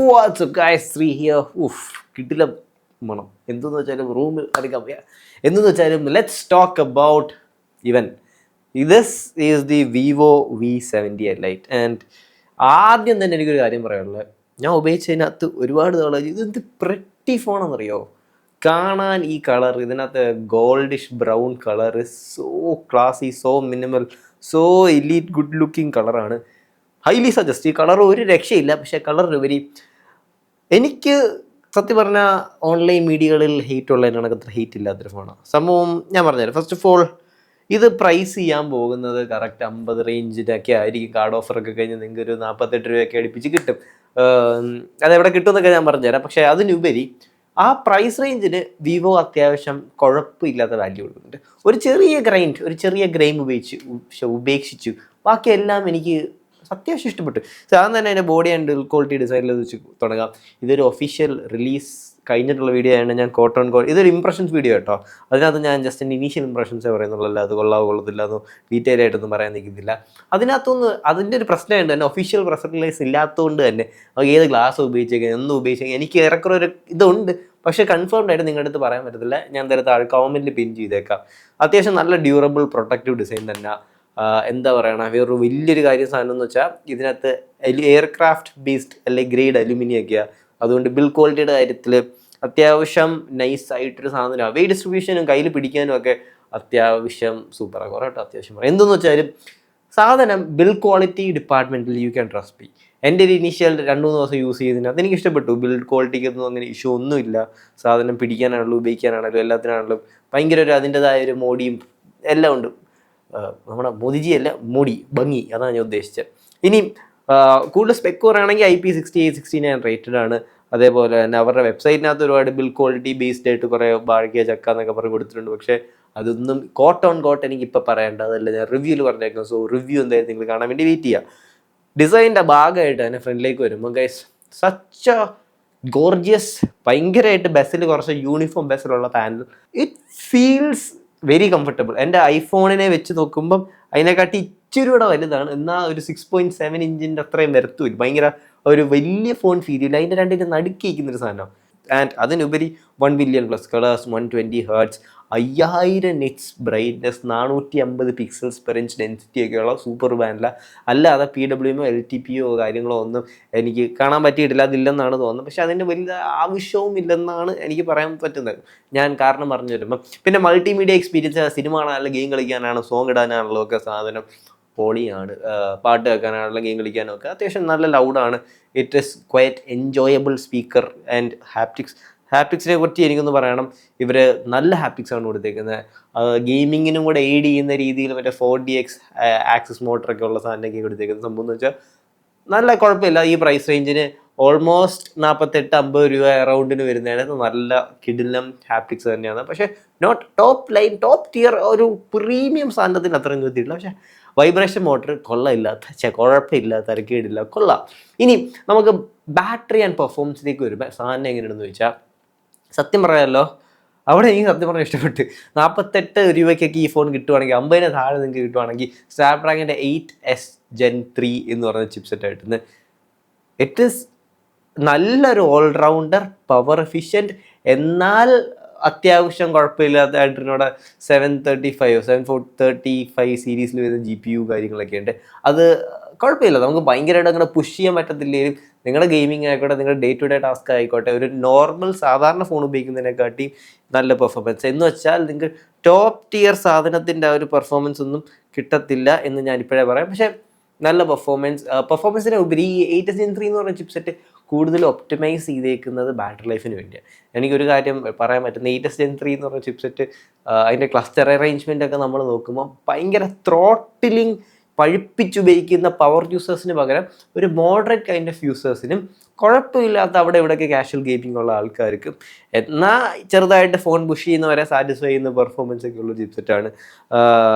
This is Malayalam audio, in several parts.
WhatsApp guys, Sree here. കിട്ടില്ല മണം എന്തെന്ന് വെച്ചാലും റൂമിൽ അടിക്കാൻ വയ്യ. എന്തെന്ന് വെച്ചാലും ലെറ്റ്സ് ടോക്ക് അബൌട്ട് ഇവൻ this is the Vivo V70 light. And ആദ്യം തന്നെ എനിക്കൊരു കാര്യം പറയാനുള്ളത്, ഞാൻ ഉപയോഗിച്ചതിനകത്ത് ഒരുപാട് നാളെ ഇതെന്ത് പ്രട്ടി ഫോണാണെന്നറിയോ. കാണാൻ ഈ കളർ, ഇതിനകത്ത് goldish brown colour, so classy, so minimal, so elite good looking കളറാണ്. Highly suggest. ഈ കളർ ഒരു രക്ഷയില്ല. പക്ഷേ കളറിനുപരി എനിക്ക് സത്യം പറഞ്ഞാൽ ഓൺലൈൻ മീഡിയകളിൽ ഹെയ്റ്റ് ഉള്ളതിനാണ് അത്ര ഹെയ്റ്റ് ഇല്ലാത്തൊരു ഫോണാണ്. സംഭവം ഞാൻ പറഞ്ഞുതരാം. ഫസ്റ്റ് ഓഫ് ഓൾ, ഇത് പ്രൈസ് ചെയ്യാൻ പോകുന്നത് കറക്റ്റ് 50 റേഞ്ചിലൊക്കെ ആയിരിക്കും. കാർഡ് ഓഫറൊക്കെ കഴിഞ്ഞ് നിങ്ങൾക്ക് ഒരു 48 രൂപയൊക്കെ അടുപ്പിച്ച് കിട്ടും. അതെവിടെ കിട്ടുമെന്നൊക്കെ ഞാൻ പറഞ്ഞുതരാം. പക്ഷേ അതിനുപരി ആ പ്രൈസ് റേഞ്ചിന് വിവോ അത്യാവശ്യം കുഴപ്പമില്ലാത്ത വാല്യൂ കൊടുക്കുന്നുണ്ട്. ഒരു ചെറിയ ഗ്രെയിം ഉപേക്ഷിച്ചു ബാക്കിയെല്ലാം എനിക്ക് അത്യാവശ്യം ഇഷ്ടപ്പെട്ടു. സാധാരണ തന്നെ അതിൻ്റെ ബോഡി ആൻഡ് ക്വാളിറ്റി ഡിസൈനിൽ വെച്ച് തുടങ്ങാം. ഇതൊരു ഒഫീഷ്യൽ റിലീസ് കഴിഞ്ഞിട്ടുള്ള വീഡിയോ ആണ്. ഞാൻ ഇതൊരു ഇംപ്രഷൻസ് വീഡിയോ കേട്ടോ. അതിനകത്ത് ഞാൻ ജസ്റ്റ് എൻ്റെ ഇനീഷ്യൽ ഇംപ്രഷൻസേ പറയുന്നുള്ളൂ, അത് കൊള്ളത്തില്ല എന്നോ ഡീറ്റെയിൽ ആയിട്ടൊന്നും പറയാൻ നിൽക്കുന്നില്ല. അതിൻ്റെ ഒരു പ്രശ്നമുണ്ട് തന്നെ, ഒഫീഷ്യൽ പ്രസ് റിലീസ് ഇല്ലാത്തതുകൊണ്ട് തന്നെ ഏത് ഗ്ലാസ് ഉപയോഗിച്ചേക്കാം, എന്ന് ഉപയോഗിച്ചേക്കാം, എനിക്ക് ഏറെക്കുറെ ഒരു ഇതുണ്ട്. പക്ഷേ കൺഫേംഡ് ആയിട്ട് നിങ്ങളുടെ അടുത്ത് പറയാൻ പറ്റത്തില്ല. ഞാൻ താഴെ കമൻറ്റിൽ പിൻ ചെയ്തേക്കാം. അത്യാവശ്യം നല്ല ഡ്യൂറബിൾ പ്രൊട്ടക്റ്റീവ് ഡിസൈൻ തന്നെ. എന്താ പറയണ, വേറൊരു വലിയൊരു സാധനം എന്ന് വെച്ചാൽ ഇതിനകത്ത് എയർക്രാഫ്റ്റ് ബേസ്ഡ് അല്ലെങ്കിൽ ഗ്രേഡ് അലുമിനിയം ഒക്കെയാണ്. അതുകൊണ്ട് ബിൽഡ് ക്വാളിറ്റിയുടെ കാര്യത്തിൽ അത്യാവശ്യം നൈസായിട്ടൊരു സാധനമാണ്. വെയിറ്റ് ഡിസ്ട്രിബ്യൂഷനും കയ്യിൽ പിടിക്കാനും ഒക്കെ അത്യാവശ്യം സൂപ്പറാണ്. കുറേ അത്യാവശ്യം പറയാം. എന്തെന്ന് വെച്ചാലും സാധനം ബിൽഡ് ക്വാളിറ്റി ഡിപ്പാർട്ട്മെൻറ്റിൽ യു ക്യാൻ ട്രസ്റ്റ് മീ. എൻ്റെ ഒരു ഇനീഷ്യൽ 2-3 ദിവസം യൂസ് ചെയ്തതിനകത്ത് എനിക്ക് ഇഷ്ടപ്പെട്ടു. ബിൽഡ് ക്വാളിറ്റിക്കൊന്നും അങ്ങനെ ഇഷ്യൂ ഒന്നുമില്ല. സാധനം പിടിക്കാനാണല്ലോ, ഉപയോഗിക്കാനാണല്ലോ, എല്ലാത്തിനാണല്ലോ ഭയങ്കര ഒരു അതിൻ്റെതായ ഒരു മോഡിയും എല്ലാം ഉണ്ട്. നമ്മുടെ മോദിജിയല്ല, മോഡി ഭംഗി, അതാണ് ഞാൻ ഉദ്ദേശിച്ചത്. ഇനി കൂടുതൽ സ്പെക്ക് പറയുകയാണെങ്കിൽ IP68-69 റേറ്റഡ് ആണ്. അതേപോലെ തന്നെ അവരുടെ വെബ്സൈറ്റിനകത്ത് ഒരുപാട് ബിൽഡ് ക്വാളിറ്റി ബേസ്ഡ് ആയിട്ട് കുറേ ബാഴ്കിയ ചക്ക എന്നൊക്കെ പറഞ്ഞ് കൊടുത്തിട്ടുണ്ട്. പക്ഷേ അതൊന്നും കോട്ട് എനിക്കിപ്പോൾ പറയേണ്ട, അതല്ല ഞാൻ റിവ്യൂവിൽ പറഞ്ഞേക്കാം. സോ റിവ്യൂ എന്തായാലും നിങ്ങൾ കാണാൻ വേണ്ടി വെയിറ്റ് ചെയ്യുക. ഡിസൈനിൻ്റെ ഭാഗമായിട്ട് തന്നെ ഫ്രണ്ടിലേക്ക് വരുമ്പോൾ ഗൈസ് സച്ച് എ ഗോർജിയസ്, ഭയങ്കരമായിട്ട് ബസ്സിൽ കുറച്ച് യൂണിഫോം ബസ്സിലുള്ള panel. It feels very comfortable. എൻ്റെ ഐഫോണിനെ വെച്ച് നോക്കുമ്പം അതിനെക്കാട്ടി ഇച്ചിരി കൂടെ വലുതാണ്. എന്നാൽ ഒരു 6.7 ഇഞ്ചിൻ്റെ അത്രയും വരത്തുമില്ല. ഭയങ്കര ഒരു വലിയ ഫോൺ ഫീൽ ചെയ്യില്ല. അതിൻ്റെ രണ്ടിൻ്റെ നടുക്കിയിരിക്കുന്നൊരു സാധനം. ആൻഡ് അതിനുപരി 1 billion plus colours, 120 hertz, 5000 nits brightness, 450 pixels per inch density ഒക്കെയുള്ള സൂപ്പർ ബാൻഡില. അല്ലാതെ PWMO LTPO കാര്യങ്ങളോ ഒന്നും എനിക്ക് കാണാൻ പറ്റിയിട്ടില്ല. അതില്ലെന്നാണ് തോന്നുന്നത്. പക്ഷേ അതിൻ്റെ വലിയ ആവശ്യവും ഇല്ലെന്നാണ് എനിക്ക് പറയാൻ പറ്റുന്നത്. ഞാൻ കാരണം പറഞ്ഞു വരുമ്പം പിന്നെ മൾട്ടിമീഡിയ എക്സ്പീരിയൻസ്, സിനിമ കാണാനുള്ള, ഗെയിം കളിക്കാനാണ്, സോങ് ഇടാനാണല്ലോ ഒക്കെ സാധനം പൊളിയാണ്. പാട്ട് കേൾക്കാനാണല്ലോ, ഗെയിം കളിക്കാനും ഒക്കെ അത്യാവശ്യം നല്ല ലൗഡാണ്. It is quite enjoyable speaker and ഹാപ്റ്റിക്സിനെ കുറിച്ച് എനിക്കൊന്ന് പറയണം. ഇവർ നല്ല ഹാപ്റ്റിക്സാണ് കൊടുത്തേക്കുന്നത്. ഗെയിമിങ്ങിനും കൂടെ എയ്ഡ് ചെയ്യുന്ന രീതിയിൽ മറ്റേ 4DX ആക്സസ് മോട്ടറൊക്കെ ഉള്ള സാധനമൊക്കെ കൊടുത്തേക്കുന്നത്. സംഭവം എന്ന് വെച്ചാൽ നല്ല കുഴപ്പമില്ല. ഈ പ്രൈസ് റേഞ്ചിന് ഓൾമോസ്റ്റ് 48-50 രൂപ അറൗണ്ടിന് വരുന്നതാണ്. നല്ല കിടിലം ഹാപ്റ്റിക്സ് തന്നെയാണ്. പക്ഷേ നോട്ട് ടോപ്പ് ടിയർ ഒരു പ്രീമിയം സാധനത്തിന് അത്രയും എത്തിയിട്ടില്ല. പക്ഷേ വൈബ്രേഷൻ മോട്ടർ കുഴപ്പമില്ല, തരക്കേടില്ല, കൊള്ളാം. ഇനി നമുക്ക് ബാറ്ററി ആൻഡ് പെർഫോമൻസിലേക്ക് വരുമ്പോൾ സാധനം എങ്ങനെയാണെന്ന് ചോദിച്ചാൽ, സത്യം പറയാമല്ലോ, അവിടെ എനിക്ക് സത്യം പറഞ്ഞാൽ ഇഷ്ടപ്പെട്ട്. 48 രൂപയ്ക്കൊക്കെ ഈ ഫോൺ കിട്ടുവാണെങ്കിൽ, 50-ന് താഴെ നിങ്ങൾക്ക് കിട്ടുവാണെങ്കിൽ, സ്നാപ്ഡ്രാഗണിൻ്റെ 8S Gen 3 എന്ന് പറയുന്ന ചിപ്സെറ്റ് ആയിട്ടുണ്ട്. ഇറ്റ് ഈസ് നല്ലൊരു ഓൾറൗണ്ടർ, പവർ എഫിഷ്യൻറ്റ്, എന്നാൽ അത്യാവശ്യം കുഴപ്പമില്ലാത്തതായിട്ടിനോട് 735 സീരീസിൽ വരുന്ന GPU കാര്യങ്ങളൊക്കെ ഉണ്ട്. അത് കുഴപ്പമില്ല. നമുക്ക് ഭയങ്കരമായിട്ട് അങ്ങനെ പുഷ് ചെയ്യാൻ പറ്റത്തില്ലെങ്കിലും നിങ്ങളുടെ ഗെയിമിംഗ് ആയിക്കോട്ടെ, നിങ്ങളുടെ ഡേ ടു ഡേ ടാസ്ക് ആയിക്കോട്ടെ, ഒരു നോർമൽ സാധാരണ ഫോൺ ഉപയോഗിക്കുന്നതിനെക്കാട്ടി നല്ല പെർഫോമൻസ്. എന്ന് വെച്ചാൽ നിങ്ങൾക്ക് ടോപ്പ് ടിയർ സാധനത്തിൻ്റെ ആ ഒരു പെർഫോമൻസ് ഒന്നും കിട്ടത്തില്ല എന്ന് ഞാനിപ്പോഴേ പറയാം. പക്ഷേ നല്ല പെർഫോമൻസിനെ ഉപരി ഈ 8S Gen 3 എന്ന് പറഞ്ഞ ചിപ്സെറ്റ് കൂടുതൽ ഒപ്റ്റിമൈസ് ചെയ്തേക്കുന്നത് ബാറ്ററി ലൈഫിന് വേണ്ടിയാണ്. എനിക്കൊരു കാര്യം പറയാൻ പറ്റുന്ന, 8S Gen 3 എന്ന് പറഞ്ഞ ചിപ്സെറ്റ് അതിൻ്റെ ക്ലസ്റ്റർ അറേഞ്ച്മെൻ്റ് ഒക്കെ നമ്മൾ നോക്കുമ്പോൾ ഭയങ്കര ത്രോട്ടിലിംഗ്, പഴുപ്പിച്ചുപയോഗിക്കുന്ന പവർ യൂസേഴ്സിന് പകരം ഒരു മോഡറേറ്റ് കൈൻഡ് ഓഫ് യൂസേഴ്സിനും കുഴപ്പമില്ലാത്ത അവിടെ ഇവിടെയൊക്കെ കാഷ്വൽ ഗെയിമിംഗ് ഉള്ള ആൾക്കാർക്കും എന്നാൽ ചെറുതായിട്ട് ഫോൺ പുഷ് ചെയ്യുന്നവരെ സാറ്റിസ്ഫൈ ചെയ്യുന്ന പെർഫോമൻസ് ഒക്കെ ഉള്ള ചിപ്സെറ്റാണ്.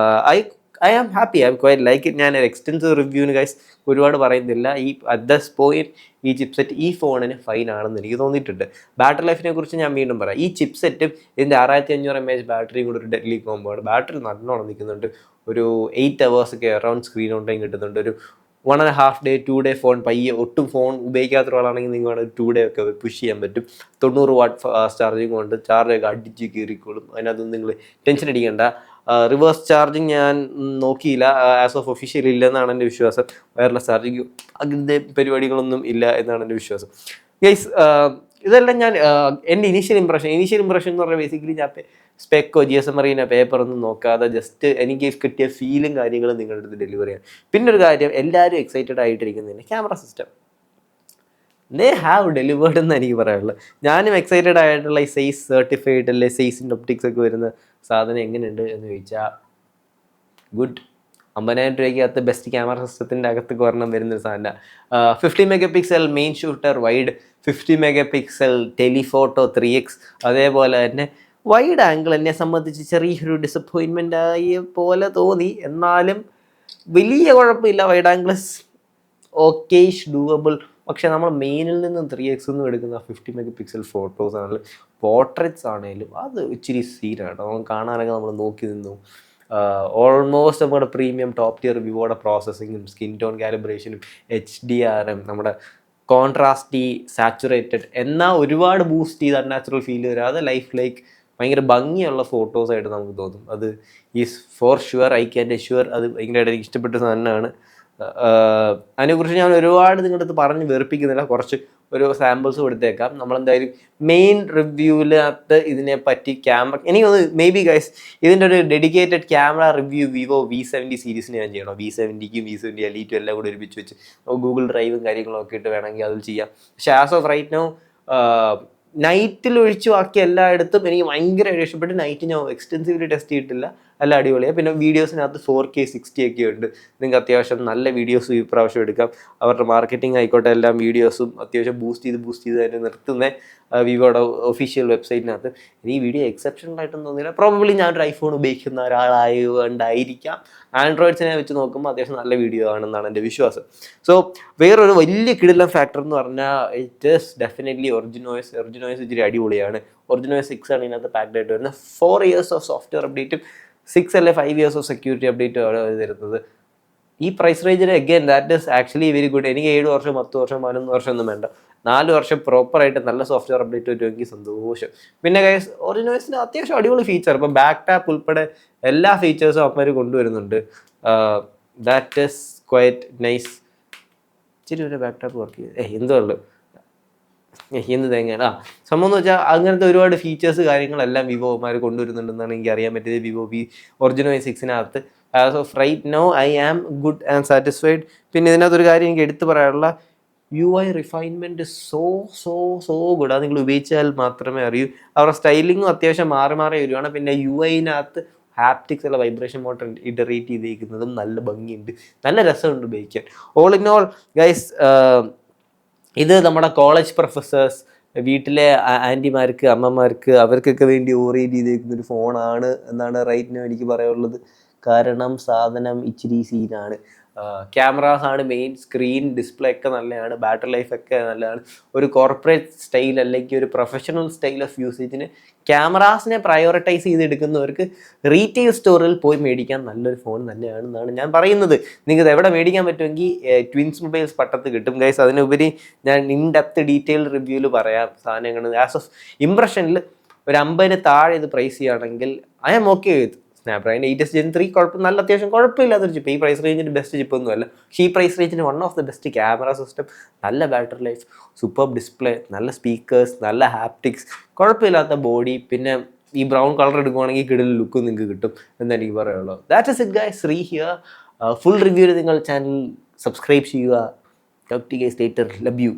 I am happy, I quite like it. ഞാൻ ഒരു എക്സ്റ്റൻസീവ് റിവ്യൂവിന് ഗൈസ് ഒരുപാട് പറയുന്നില്ല. അറ്റ് ദസ് പോയിന്റ് ഈ ചിപ്സെറ്റ് ഈ ഫോണിന് ഫൈൻ ആണെന്ന് എനിക്ക് തോന്നിയിട്ടുണ്ട്. ബാറ്ററി ലൈഫിനെ കുറിച്ച് ഞാൻ വീണ്ടും പറയാം. ഈ ചിപ്സെറ്റും ഇതിൻ്റെ 6500 mAh ബാറ്ററിയും കൂടെ ഒരു ഡെഡ്ലി കോമ്പോയാണ്. ബാറ്ററി നല്ലോണം നിൽക്കുന്നുണ്ട്. ഒരു 8 hours ഒക്കെ അറൗണ്ട് സ്ക്രീൻ ഓൺ ടൈം കിട്ടുന്നുണ്ട്. ഒരു 1.5 day 2 day ഫോൺ പയ്യെ ഒട്ടും ഫോൺ ഉപയോഗിക്കാത്ത ഒരാളാണെങ്കിൽ നിങ്ങൾ വേണമെങ്കിൽ 2 day ഒക്കെ പുഷ് ചെയ്യാൻ പറ്റും. 90 വാട്ട് ഫാസ്റ്റ് ചാർജിങ് കൊണ്ട് ചാർജൊക്കെ അടിച്ച് കീറിക്കോളും. അതിനകത്തൊന്നും നിങ്ങൾ ടെൻഷൻ അടിക്കേണ്ട. റിവേഴ്സ് ചാർജിങ് ഞാൻ നോക്കിയില്ല, ആസ് ഓഫ് ഒഫീഷ്യൽ ഇല്ലെന്നാണ് എൻ്റെ വിശ്വാസം. വയർലെസ് ചാർജിങ് അങ്ങനത്തെ പരിപാടികളൊന്നും ഇല്ല എന്നാണ് എൻ്റെ വിശ്വാസം. ഗൈസ് ഇതെല്ലാം ഞാൻ എൻ്റെ ഇനീഷ്യൽ ഇംപ്രഷൻ എന്ന് പറഞ്ഞാൽ ബേസിക്കലി ഞാൻ സ്പെക്കോ GSM-R പേപ്പറൊന്നും നോക്കാതെ ജസ്റ്റ് എനിക്ക് കിട്ടിയ ഫീലും കാര്യങ്ങളും നിങ്ങളുടെ അടുത്ത് ഡെലിവറി ചെയ്യാം. പിന്നെ ഒരു കാര്യം, എല്ലാവരും എക്സൈറ്റഡ് ആയിട്ടിരിക്കുന്നതിന് camera system they have delivered എന്ന് എനിക്ക് പറയാനുള്ളത്. ഞാനും എക്സൈറ്റഡ് ആയിട്ടുള്ള ഈ സൈസ് സർട്ടിഫൈഡ് അല്ലെ സൈസിൻ്റെ ഒപ്റ്റിക്സ് ഒക്കെ വരുന്ന സാധനം എങ്ങനെയുണ്ട് എന്ന് ചോദിച്ചാൽ ഗുഡ്. 50,000 രൂപയ്ക്കകത്ത് ബെസ്റ്റ് ക്യാമറ സിസ്റ്റത്തിൻ്റെ അകത്ത് ഒരെണ്ണം വരുന്നൊരു സാധനം. 50 MP main shooter wide, 50 MP telephoto 3x, അതേപോലെ തന്നെ വൈഡ് ആംഗിൾ എന്നെ സംബന്ധിച്ച് ചെറിയൊരു ഡിസപ്പോയിൻമെൻ്റ് ആയ പോലെ തോന്നി. എന്നാലും വലിയ കുഴപ്പമില്ല, വൈഡ് ആംഗിൾസ് ഓക്കേഷ് ഡൂവബിൾ. പക്ഷെ നമ്മൾ മെയിനിൽ നിന്നും 3x ഒന്നും എടുക്കുന്ന 50 MP ഫോട്ടോസ് ആണെങ്കിലും പോർട്രേറ്റ്സ് ആണെങ്കിലും അത് ഇച്ചിരി സീനാണ്. നമ്മൾ കാണാനൊക്കെ നമ്മൾ നോക്കി നിന്നു. ഓൾമോസ്റ്റ് നമ്മുടെ പ്രീമിയം ടോപ്പ് ടിയർ വിവോയുടെ പ്രോസസ്സിങ്ങും സ്കിൻ ടോൺ കാലിബ്രേഷനും HDR-ഉം നമ്മുടെ കോൺട്രാസ്റ്റി സാച്ചുറേറ്റഡ് എന്നാൽ ഒരുപാട് ബൂസ്റ്റ് ചെയ്ത് അൺനാച്ചുറൽ ഫീൽ വരാതെ ലൈക്ക് ഭയങ്കര ഭംഗിയുള്ള ഫോട്ടോസായിട്ട് നമുക്ക് തോന്നും. അത് is for sure, I can assure. അത് ഭയങ്കരമായിട്ട് എനിക്ക് ഇഷ്ടപ്പെട്ട സാധനമാണ്. അതിനെക്കുറിച്ച് ഞാൻ ഒരുപാട് നിങ്ങളുടെ അടുത്ത് പറഞ്ഞ് വെറുപ്പിക്കുന്നില്ല, കുറച്ച് ഒരു സാമ്പിൾസ് കൊടുത്തേക്കാം. നമ്മളെന്തായാലും മെയിൻ റിവ്യൂവിനകത്ത് ഇതിനെപ്പറ്റി ക്യാമറ എനിക്ക് തോന്നുന്നു മേ ബി ഗൈസ് ഇതിൻ്റെ ഒരു dedicated camera review Vivo V70 സീരീസിന് ഞാൻ ചെയ്യണം. V70ക്കും V70 Elite എല്ലാം കൂടി ഒരുമിച്ച് വെച്ച് ഗൂഗിൾ ഡ്രൈവും കാര്യങ്ങളൊക്കെ ഇട്ട് വേണമെങ്കിൽ അതിൽ ചെയ്യാം. പക്ഷേ ആസ് ഓഫ് റൈറ്റ് നൗ നൈറ്റിൽ ഒഴിച്ചു ബാക്കി എല്ലായിടത്തും എനിക്ക് ഭയങ്കരമായിട്ട് ഇഷ്ടപ്പെട്ട്. നൈറ്റ് ഞാൻ എക്സ്റ്റെൻസീവ്ലി ടെസ്റ്റ് ചെയ്തിട്ടില്ല, എല്ലാം അടിപൊളിയാണ്. പിന്നെ വീഡിയോസിനകത്ത് 4K 60 ഒക്കെ ഉണ്ട്. നിങ്ങൾക്ക് അത്യാവശ്യം നല്ല വീഡിയോസും ഈ പ്രാവശ്യം എടുക്കാം. അവരുടെ മാർക്കറ്റിംഗ് ആയിക്കോട്ടെ എല്ലാം വീഡിയോസും അത്യാവശ്യം ബൂസ്റ്റ് ചെയ്ത് തന്നെ നിർത്തുന്ന വിവോയുടെ ഒഫീഷ്യൽ വെബ്സൈറ്റിനകത്ത്. ഈ വീഡിയോ എക്സെപ്ഷണൽ ആയിട്ടൊന്നും തോന്നിയില്ല. പ്രോബബ്ലി ഞാനൊരു ഐഫോൺ ഉപയോഗിക്കുന്ന ഒരാളായതുകൊണ്ടായിരിക്കാം. ആൻഡ്രോയിഡ്സിനെ വെച്ച് നോക്കുമ്പോൾ അത്യാവശ്യം നല്ല വീഡിയോ ആണെന്നാണ് എൻ്റെ വിശ്വാസം. സോ വേറൊരു വലിയ കിടിലൻ ഫാക്ടർ എന്ന് പറഞ്ഞാൽ ഇറ്റ് ഈസ് ഡെഫിനറ്റ്ലി ഒറിജിനോയ്സ് ഇച്ചിരി അടിപൊളിയാണ്. ഒറിജിനോയ്സ് 6 ആണ് ഇതിനകത്ത് പാക്ഡ് ആയിട്ട് വരുന്നത്. 4 years ഓഫ് സോഫ്റ്റ്വെയർ അപ്ഡേറ്റും 6 അല്ലെ 5 years ഓഫ് സെക്യൂരിറ്റി അപ്ഡേറ്റും ആണ് തരുന്നത്. ഈ പ്രൈസ് റേഞ്ചിന് again that is actually very good. എനിക്ക് 7 വർഷം 10 വർഷം 11 വർഷം ഒന്നും വേണ്ട, 4 വർഷം പ്രോപ്പറായിട്ട് നല്ല സോഫ്റ്റ്വെയർ അപ്ഡേറ്റ് വരുമെങ്കിൽ സന്തോഷം. പിന്നെ ഗൈസ് ഒറിജിനോയ്സിന് അത്യാവശ്യം അടിപൊളി ഫീച്ചർ, ഇപ്പം ബാക്ക് ടാപ്പ് ഉൾപ്പെടെ എല്ലാ ഫീച്ചേഴ്സും അവന്മാർ കൊണ്ടുവരുന്നുണ്ട്. That is quite nice. ഇച്ചിരി ഒരു ബാക്ക് ടാപ്പ് വർക്ക് ചെയ്ത് എന്തോ ഉള്ളു എന്ത് തേങ്ങയാണ് സംഭവം എന്ന് വെച്ചാൽ അങ്ങനത്തെ ഒരുപാട് ഫീച്ചേഴ്സ് കാര്യങ്ങളെല്ലാം വിവോമാർ കൊണ്ടുവരുന്നുണ്ടെന്നാണ് എനിക്ക് അറിയാൻ പറ്റിയത്. വിവോ ഒറിജിനൽ 6-നകത്ത് as of right now I am good and satisfied. പിന്നെ ഇതിനകത്തൊരു കാര്യം എനിക്ക് എടുത്തു പറയാനുള്ള UI റിഫൈൻമെൻറ്റ് സോ ഗുഡ്. അത് നിങ്ങൾ ഉപയോഗിച്ചാൽ മാത്രമേ അറിയൂ. അവരുടെ സ്റ്റൈലിങ്ങും അത്യാവശ്യം മാറി വരുവാണ്. പിന്നെ UI-നകത്ത് ഹാപ്റ്റിക്സ് അല്ല വൈബ്രേഷൻ മോട്ടർ ഇറ്ററേറ്റ് ചെയ്തിരിക്കുന്നതും നല്ല ഭംഗിയുണ്ട്, നല്ല രസമുണ്ട് ഉപയോഗിക്കാൻ. ഓൾ ഇൻ ഓൾ ഗൈസ് ഇത് നമ്മുടെ കോളേജ് പ്രൊഫസേഴ്സ്, വീട്ടിലെ ആൻറ്റിമാർക്ക് അമ്മമാർക്ക് അവർക്കൊക്കെ വേണ്ടി ഓറിയൻറ്റ് ചെയ്തിരിക്കുന്നൊരു ഫോണാണ് എന്നാണ് റൈറ്റിന് എനിക്ക് പറയാനുള്ളത്. കാരണം സാധനം ഇച്ചിരി സീനാണ്. ക്യാമറാസ് ആണ് മെയിൻ, സ്ക്രീൻ ഡിസ്പ്ലേ ഒക്കെ നല്ലതാണ്, ബാറ്ററി ലൈഫ് ഒക്കെ നല്ലതാണ്. ഒരു കോർപ്പറേറ്റ് സ്റ്റൈൽ അല്ലെങ്കിൽ ഒരു പ്രൊഫഷണൽ സ്റ്റൈൽ ഓഫ് യൂസേജിന് ക്യാമറാസിനെ പ്രയോറിറ്റൈസ് ചെയ്തെടുക്കുന്നവർക്ക് റീറ്റെയിൽ സ്റ്റോറിൽ പോയി മേടിക്കാൻ നല്ലൊരു ഫോൺ തന്നെയാണെന്നാണ് ഞാൻ പറയുന്നത്. നിങ്ങൾക്ക് എവിടെ മേടിക്കാൻ പറ്റുമെങ്കിൽ ട്വിൻസ് മൊബൈൽസ് പട്ടത്ത് കിട്ടും ഗൈസ്. അതിനുപരി ഞാൻ ഇൻ ഡെപ്ത് ഡീറ്റെയിൽ റിവ്യൂവിൽ പറയാം സാധനങ്ങൾ. ആസ് ഓഫ് ഇംപ്രഷനിൽ ഒരു 50-ന് താഴെ ഇത് പ്രൈസ് ചെയ്യുകയാണെങ്കിൽ I am okay with Snapdragon 8s Gen 3. നല്ല അത്യാവശ്യം കുഴപ്പമില്ലാത്തൊരു ചിപ്പ്. ഈ പ്രൈസ് റേഞ്ചിൻ്റെ ബെസ്റ്റ് ചിപ്പൊന്നും അല്ല, പക്ഷേ ഈ പ്രൈസ് റേഞ്ചിന് one of the best camera system, നല്ല ബാറ്ററി ലൈഫ്, സൂപ്പർ ഡിസ്പ്ലേ, നല്ല സ്പീക്കേഴ്സ്, നല്ല ഹാപ്റ്റിക്സ്, കുഴപ്പമില്ലാത്ത ബോഡി. പിന്നെ ഈ ബ്രൗൺ കളർ എടുക്കുവാണെങ്കിൽ കിടിൽ ലുക്കും നിങ്ങൾക്ക് കിട്ടും എന്ന് എനിക്ക് പറയാനുള്ളൂ. That is it guys, Sree here. Full റിവ്യൂവിന് നിങ്ങൾ ചാനൽ സബ്സ്ക്രൈബ് ചെയ്യുക. Talk to guys later. Love U.